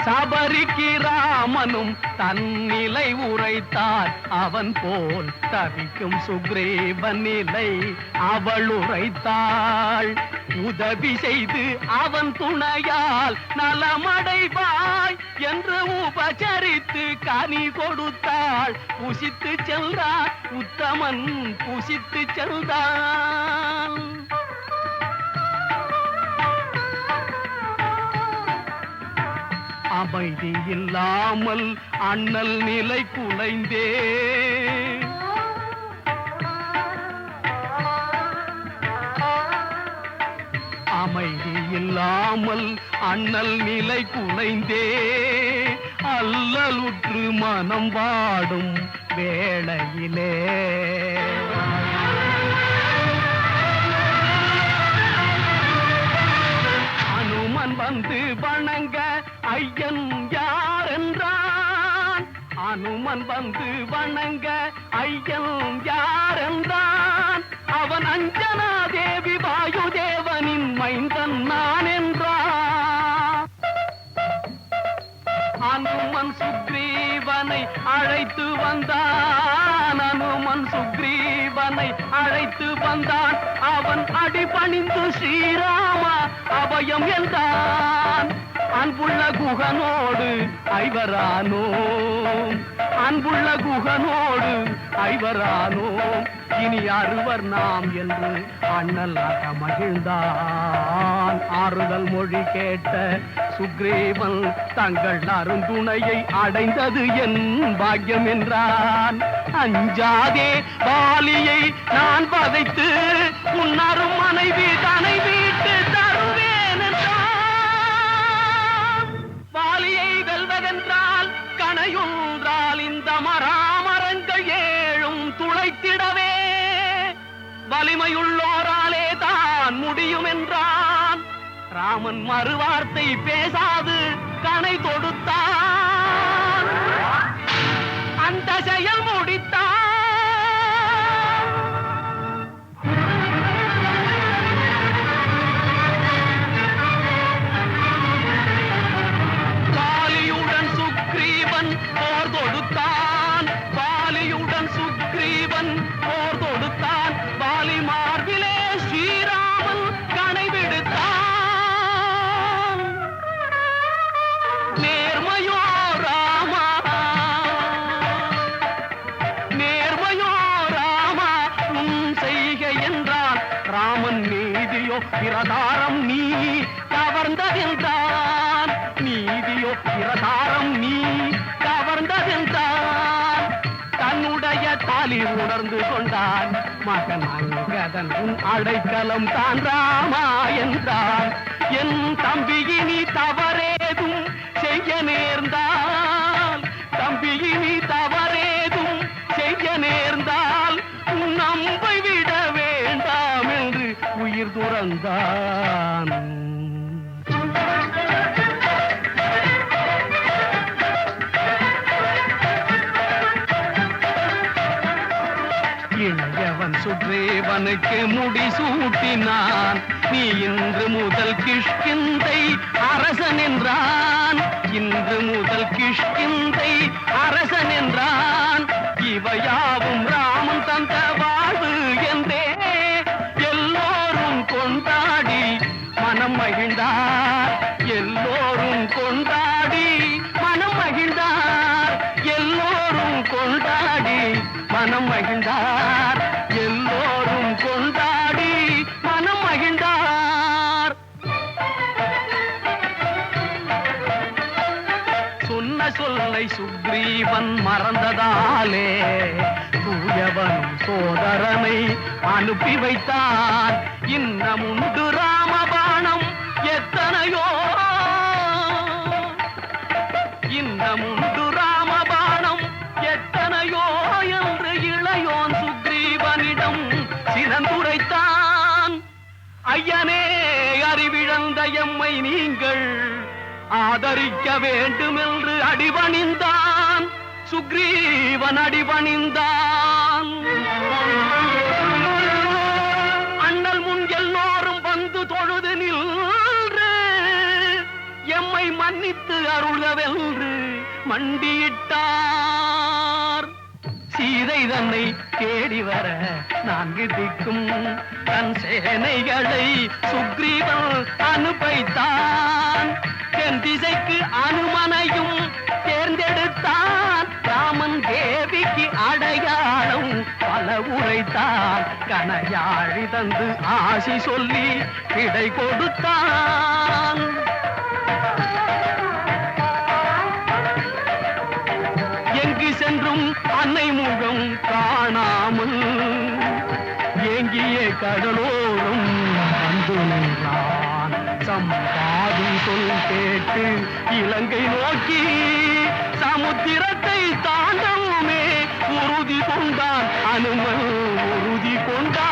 சபரிக்கு ராமனும் தன்னிலை உரைத்தார். அவன் போல் தவிக்கும் சுக்ரீவன் நிலை அவள் உரைத்தாள். உதவி செய்து அவன் துணையால் நலமடைவாய் என்று உபசரித்து கனி கொடுத்தாள். புசித்து சென்றான் உத்தமன், புசித்து சென்றான். அமைதி இல்லாமல் அண்ணல் நிலை குலைந்தே, அமைதி இல்லாமல் அண்ணல் நிலை குலைந்தே, அல்லலுற்று மனம் வாடும் வேளையிலே அனுமன் வந்து வணங்க ஐயன் யார் என்றான். அனுமன் வந்து வணங்க ஐயன் யார் என்றான். அவன் அஞ்சனா தேவி வாயுதேவனின் மைந்தன் நான் என்றான். அனுமன் சுக்ரீவனை அழைத்து வந்தான். அனுமன் சுக்ரீவனை அழைத்து வந்தான். அவன் அடிபணிந்து ஸ்ரீராமா அபயம் என்றான். அன்புள்ள குகனோடு ஐவரானோம், அன்புள்ள குகனோடு ஐவரானோம். இனி அறுவர் நாம் என்று அண்ணல் மகிழ்ந்தான். ஆறுதல் மொழி கேட்ட சுக்ரீவன் தங்கள் அருந்துணையை அடைந்தது என் பாக்கியம் என்றான். அஞ்சாதே வாலியை நான் பதைத்து உன்னரும் மனைவி தனை வீட்டு தருவேன் என்றான். வாலியை வெல்வதென்றால் கணையொன்றால் இந்த மராமரங்கள் ஏழும் துளைத்திடவே வலிமையுள்ளோராலே தான் முடியும் என்றான். ராமன் மறுவார்த்தை பேசாது கணை தொடுத்தான். அந்த செயல் முடித்தான். வாலியுடன் சுக்ரீவன் போர் தொடுத்தான். வாலியுடன் சுக்ரீவன் போர் தொடுத்தான். வாலி மார்பிலே ஸ்ரீராமன் கணை விடுத்தான். நேர்மையோ ராமா, நேர்மையோ ராமா உன் செய்கை என்றான். ராமன் நீதியோ பிரதாரம் நீ கவர்ந்ததென்றான். நீதியோ பிரதாரம் நீ கவர்ந்ததென்றான். தன்னுடைய தாலி உணர்ந்து கொண்டான். மகன் அங்கதன் உன் அடைக்கலம் தான் ராமா என்றான். என் தம்பியினி தவறேதும் செய்ய நேர்ந்தால், தம்பியினி தவறேதும் செய்ய நேர்ந்தால் உன் அம்பை விட வேண்டாம் என்று உயிர் துறந்தான். இளையவன் சுக்ரீவனுக்கு முடிசூட்டினான். நீ இன்று முதல் கிஷ்கிந்தை அரசன் என்றான். இன்று முதல் கிஷ்கிந்தை அரசன் என்றான். இவையாவும் ராமன் தந்த வாழ்வு என்றே எல்லோரும் கொண்டாடி மனம் மகிழ்ந்தார். எல்லோரும் கொண்டாடி மனம் மகிழ்ந்தார். எல்லோரும் கொண்டாடி மனம் மகிழ்ந்தார். எல்லோரும் கொண்டாடி மனம் மகிழ்ந்தார். சொன்ன சொல்லை சுக்ரீவன் மறந்ததாலே தூயவனும் சோதரனை அனுப்பி வைத்தான். இன்னமுண்டு ராமபாணம் எத்தனையோ, இன்னமுண்டு ராமபாணம் எத்தனையோ என்று இளையோன் சுக்ரீவனிடம் சினந்துரைத்தான். ஐயனே, அறிவிழந்த எம்மை நீங்கள் ஆதரிக்க வேண்டும் என்று அடிபணிந்தான். சுக்ரீவன் அடிபணிந்தான். அண்ணல் முன் எல்லோரும் வந்து தொழுது நின்று எம்மை மன்னித்து அருளவென்று மண்டியிட்டார். சீதை தன்னை தேடி வர 4 திக்கும் தன் சேனைகளை சுக்ரீவன் அனுப்பைத்தான். தென் திசைக்கு அனுமனையும் தேர்ந்தெடுத்தான். ராமன் தேவிக்கு அடையாளம் பல உரைத்தான். கனையாழி தந்து ஆசி சொல்லி விடை கொடுத்தான். எங்கு சென்றும் அன்னை முகம் காணாமல் ஏங்கிய கடலோடும் வந்து நின்றான். சம்பாதி சொல் கேட்டு இலங்கை நோக்கி சமுத்திரத்தை தாண்டவுமே உறுதி கொண்டான். அனுமன் உறுதி கொண்டான்.